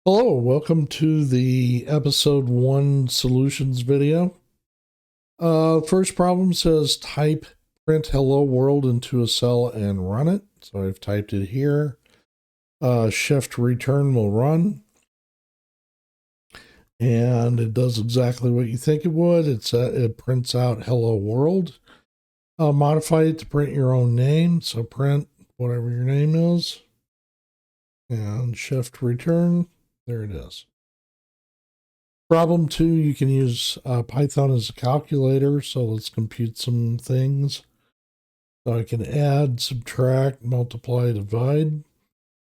Hello, welcome to the episode 1 solutions video. First problem says type print hello world into a cell and run it. So I've typed it here. Shift return will run. And it does exactly what you think it would. It prints out hello world. Modify it to print your own name. So print whatever your name is. And shift return. There it is. Problem 2, you can use Python as a calculator, so let's compute some things. So I can add, subtract, multiply, divide.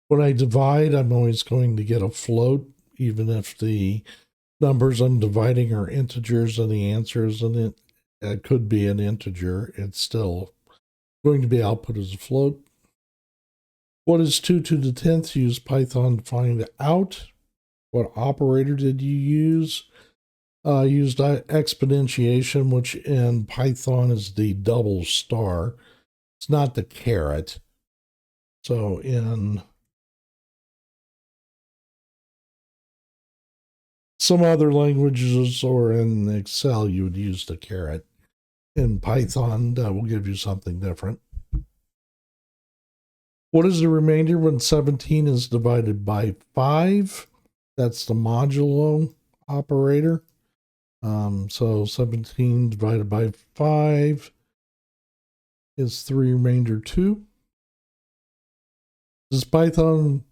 When I divide, I'm always going to get a float, even if the numbers I'm dividing are integers and the answer is it could be an integer. It's still going to be output as a float. What is 2 to the 10th? Use Python to find out. What operator did you use? Used exponentiation, which in Python is the double star. It's not the caret. So in some other languages or in Excel, you would use the caret. In Python, that will give you something different. What is the remainder when 17 is divided by 5? That's the modulo operator. So 17 divided by 5 is 3 remainder 2. Does Python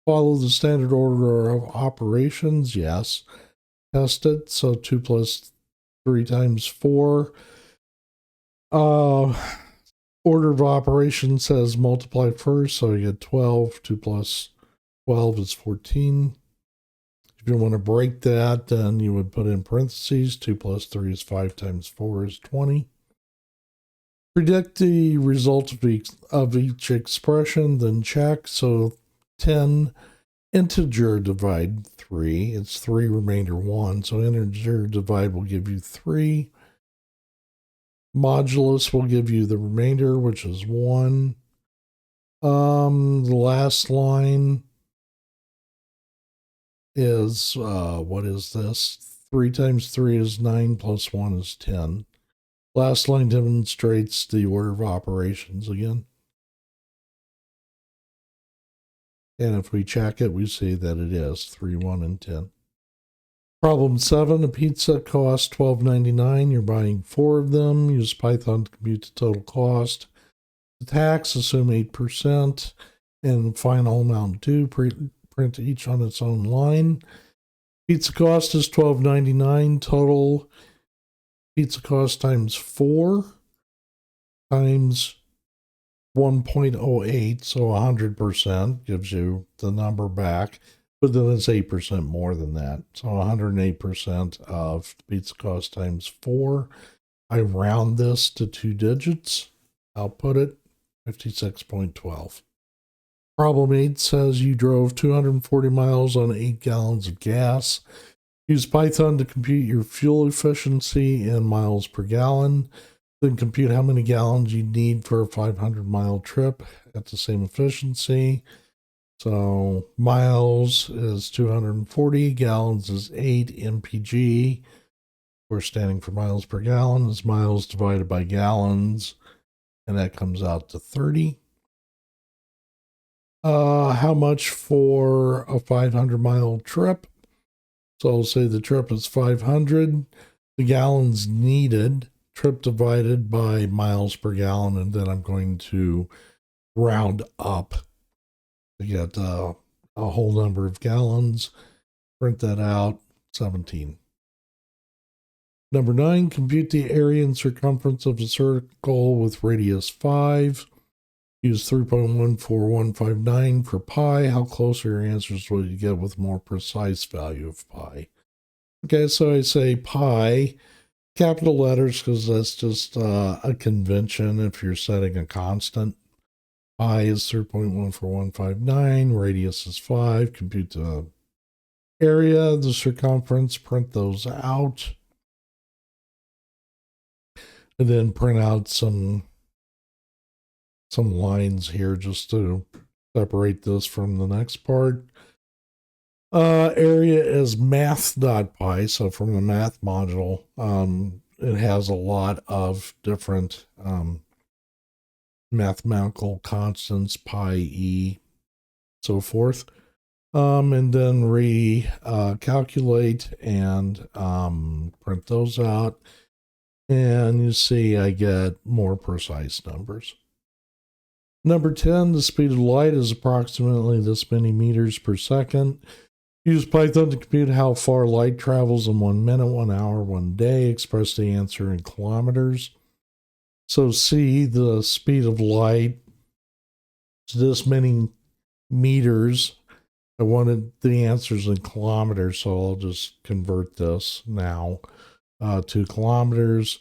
follow the standard order of operations? Yes. Test it. So 2 plus 3 times 4. Order of operations says multiply first, so you get 12. 2 plus 12 is 14. If you want to break that, then you would put in parentheses. 2 plus 3 is 5 times 4 is 20. Predict the result of each expression, then check. So 10 integer divide 3. It's 3 remainder 1. So integer divide will give you 3. Modulus will give you the remainder, which is 1. The last line is, what is this? 3 times 3 is 9 plus 1 is 10. Last line demonstrates the order of operations again. And if we check it, we see that it is 3, 1, and 10. Problem 7, a pizza costs $12.99. You're buying 4 of them. Use Python to compute the total cost. The tax, assume 8%. And final amount due, print each on its own line. Pizza cost is $12.99. Total pizza cost times 4 times 1.08, so 100% gives you the number back, but then it's 8% more than that. So 108% of the pizza cost times 4. I round this to 2 digits. Output it, 56.12. Problem 8 says you drove 240 miles on 8 gallons of gas. Use Python to compute your fuel efficiency in miles per gallon. Then compute how many gallons you need for a 500-mile trip at the same efficiency. So miles is 240, gallons is 8, mpg. We're standing for miles per gallon is miles divided by gallons, and that comes out to 30. How much for a 500-mile trip? So I'll say the trip is 500. The gallons needed, trip divided by miles per gallon, and then I'm going to round up to get a whole number of gallons. Print that out, 17. Number 9, compute the area and circumference of a circle with radius 5. Use 3.14159 for pi. How close are your answers will you get with more precise value of pi? Okay, so I say pi, capital letters, because that's just a convention if you're setting a constant. Pi is 3.14159, radius is 5, compute the area, the circumference, print those out, and then print out some lines here just to separate this from the next part. Area is math.py. So from the math module, it has a lot of different mathematical constants, pi, e, so forth. And then recalculate and print those out. And you see I get more precise numbers. Number 10, the speed of light is approximately this many meters per second. Use Python to compute how far light travels in 1 minute, 1 hour, 1 day. Express the answer in kilometers. So C, the speed of light is this many meters. I wanted the answers in kilometers, so I'll just convert this now to kilometers.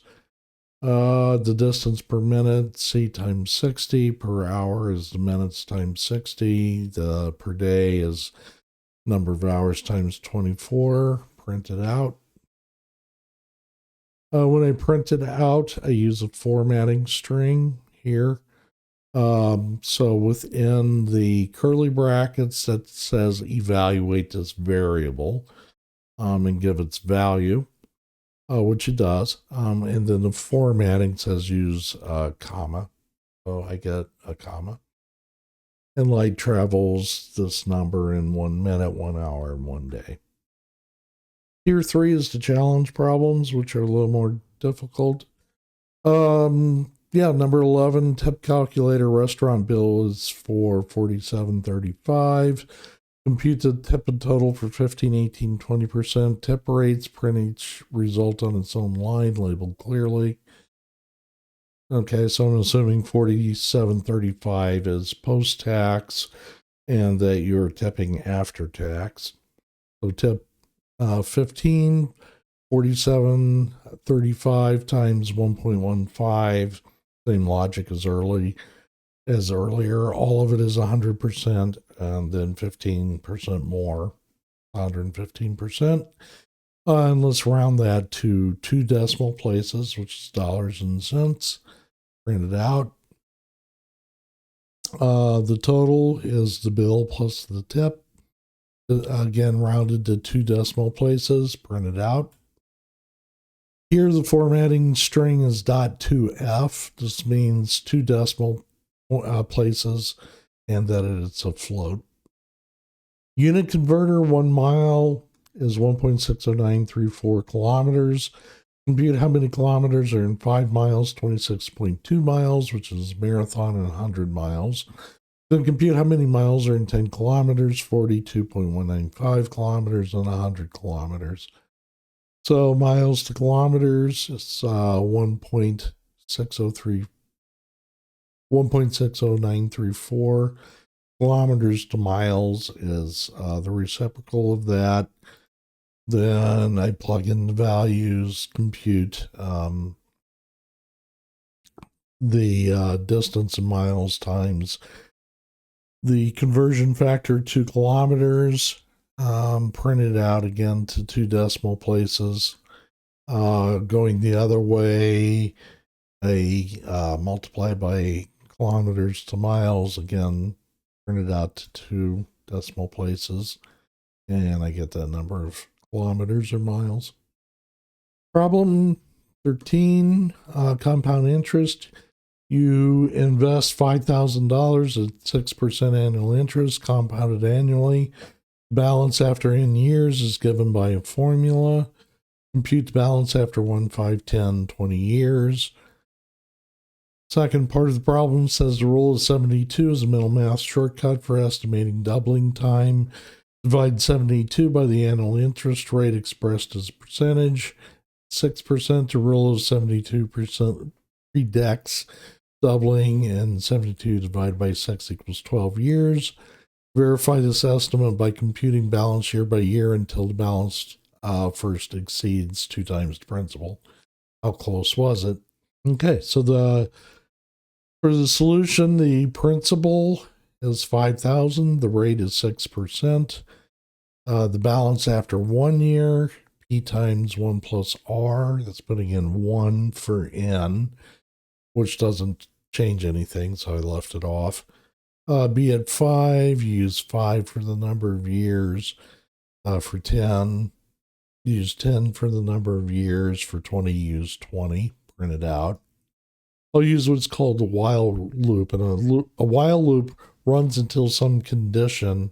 The distance per minute, C times 60. Per hour is the minutes times 60. The per day is number of hours times 24. Print it out. When I print it out, I use a formatting string here. So within the curly brackets that says evaluate this variable and give its value, which it does. And then the formatting says use a comma. So I get a comma. And light travels this number in 1 minute, 1 hour, and 1 day. Tier 3 is the challenge problems, which are a little more difficult. Number 11, tip calculator restaurant bill is for $47.35. Compute the tip and total for 15, 18, 20%. Tip rates, print each result on its own line, labeled clearly. Okay, so I'm assuming $47.35 is post-tax and that you're tipping after tax. So tip 15, 47.35 times 1.15, same logic as earlier. All of it is 100%, and then 15% more, 115%. And let's round that to 2 decimal places, which is dollars and cents. Print it out. The total is the bill plus the tip. Again, rounded to 2 decimal places. Print it out. Here, the formatting string is .2f. This means 2 decimal places and that it's a float. Unit converter, 1 mile is 1.60934 kilometers. Compute how many kilometers are in 5 miles, 26.2 miles, which is marathon and 100 miles. Then compute how many miles are in 10 kilometers, 42.195 kilometers, and 100 kilometers. So miles to kilometers is 1.60934. Kilometers to miles is the reciprocal of that. Then I plug in the values, compute the distance in miles times the conversion factor to kilometers, print it out again to 2 decimal places. Going the other way, I multiply by kilometers to miles, again, print it out to 2 decimal places, and I get that number of kilometers or miles. Problem 13, compound interest. You invest $5,000 at 6% annual interest, compounded annually. Balance after n years is given by a formula. Compute the balance after 1, 5, 10, 20 years. Second part of the problem says the rule of 72 is a mental math shortcut for estimating doubling time. Divide 72 by the annual interest rate expressed as a percentage. 6%, the rule of 72% predicts doubling, and 72 divided by 6 equals 12 years. Verify this estimate by computing balance year by year until the balance first exceeds 2 times the principal. How close was it? Okay, so for the solution, the principal is 5,000. The rate is 6%. The balance after 1 year, P times 1 plus R. That's putting in 1 for N, which doesn't change anything, so I left it off. B at 5, use 5 for the number of years. For 10, use 10 for the number of years. For 20, use 20. Print it out. I'll use what's called a while loop, and a while loop runs until some condition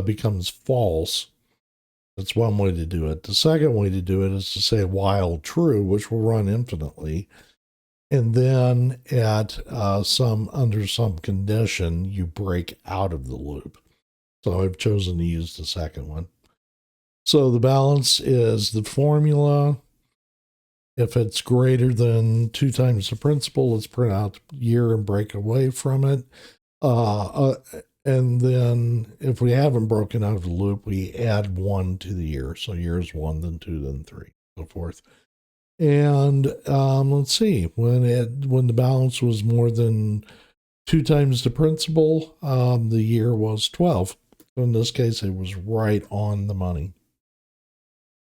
becomes false. That's one way to do it. The second way to do it is to say while true, which will run infinitely. And then at under some condition, you break out of the loop. So I've chosen to use the second one. So the balance is the formula. If it's greater than 2 times the principal, let's print out the year and break away from it. And then if we haven't broken out of the loop, we add 1 to the year. So year is 1, then 2, then 3, so forth. And let's see, when the balance was more than 2 times the principal, the year was 12. So in this case, it was right on the money.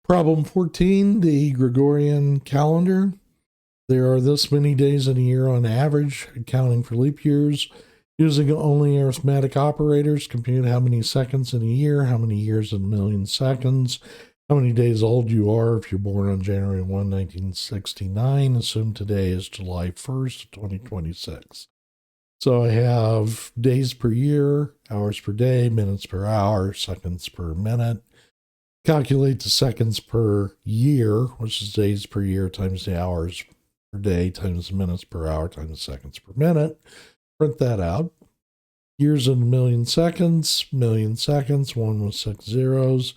Problem 14, the Gregorian calendar. There are this many days in a year on average, accounting for leap years. Using only arithmetic operators, compute how many seconds in a year, how many years in a million seconds, how many days old you are if you're born on January 1, 1969. Assume today is July 1st, 2026. So I have days per year, hours per day, minutes per hour, seconds per minute. Calculate the seconds per year, which is days per year times the hours per day times the minutes per hour times the seconds per minute. Print that out. Years in a million seconds, 1 with 6 zeros.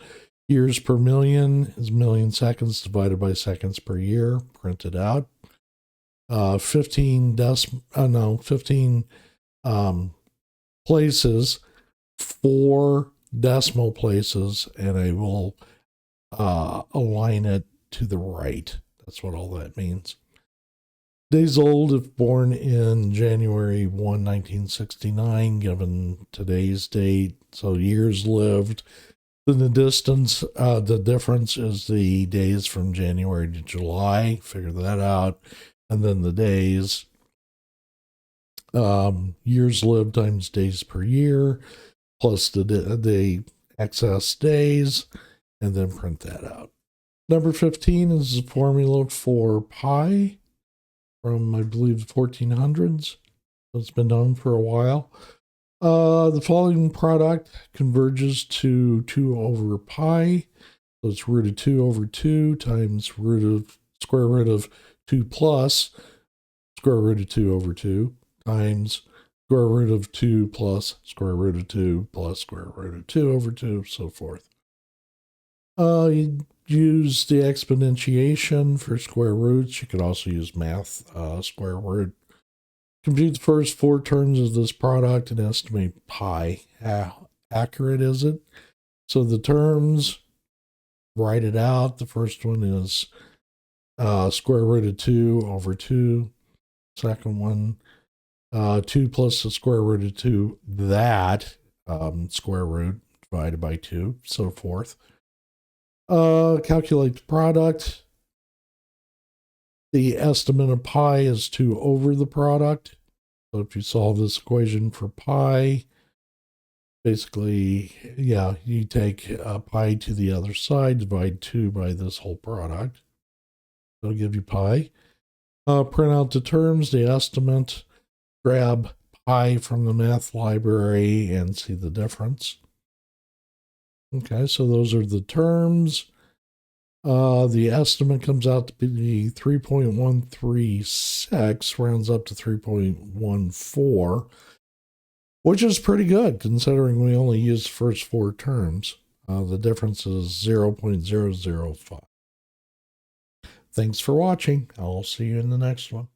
Years per million is million seconds divided by seconds per year. Print it out. 15 places, 4 decimal places, and I will align it to the right. That's what all that means. Days old if born in January 1, 1969, given today's date. So years lived. Then the difference is the days from January to July. Figure that out. And then the days, years lived times days per year, plus the excess days, and then print that out. Number 15 is the formula for pi from, I believe, the 1400s. It's been known for a while. The following product converges to 2 over pi. So it's root of 2 over 2 times square root of 2 plus square root of 2 over 2 times square root of 2 plus square root of 2 plus square root of 2 over 2, so forth. You use the exponentiation for square roots. You could also use math square root. Compute the first 4 terms of this product and estimate pi. How accurate is it? So the terms, write it out. The first one is square root of 2 over 2. Second one, 2 plus the square root of 2, that square root divided by 2, so forth. Calculate the product. The estimate of pi is 2 over the product. So if you solve this equation for pi, basically, yeah, you take pi to the other side, divide 2 by this whole product. It'll give you pi. Print out the terms, the estimate, grab pi from the math library and see the difference. Okay, so those are the terms. The estimate comes out to be 3.136, rounds up to 3.14, which is pretty good considering we only used the first 4 terms. The difference is 0.005. Thanks for watching. I'll see you in the next one.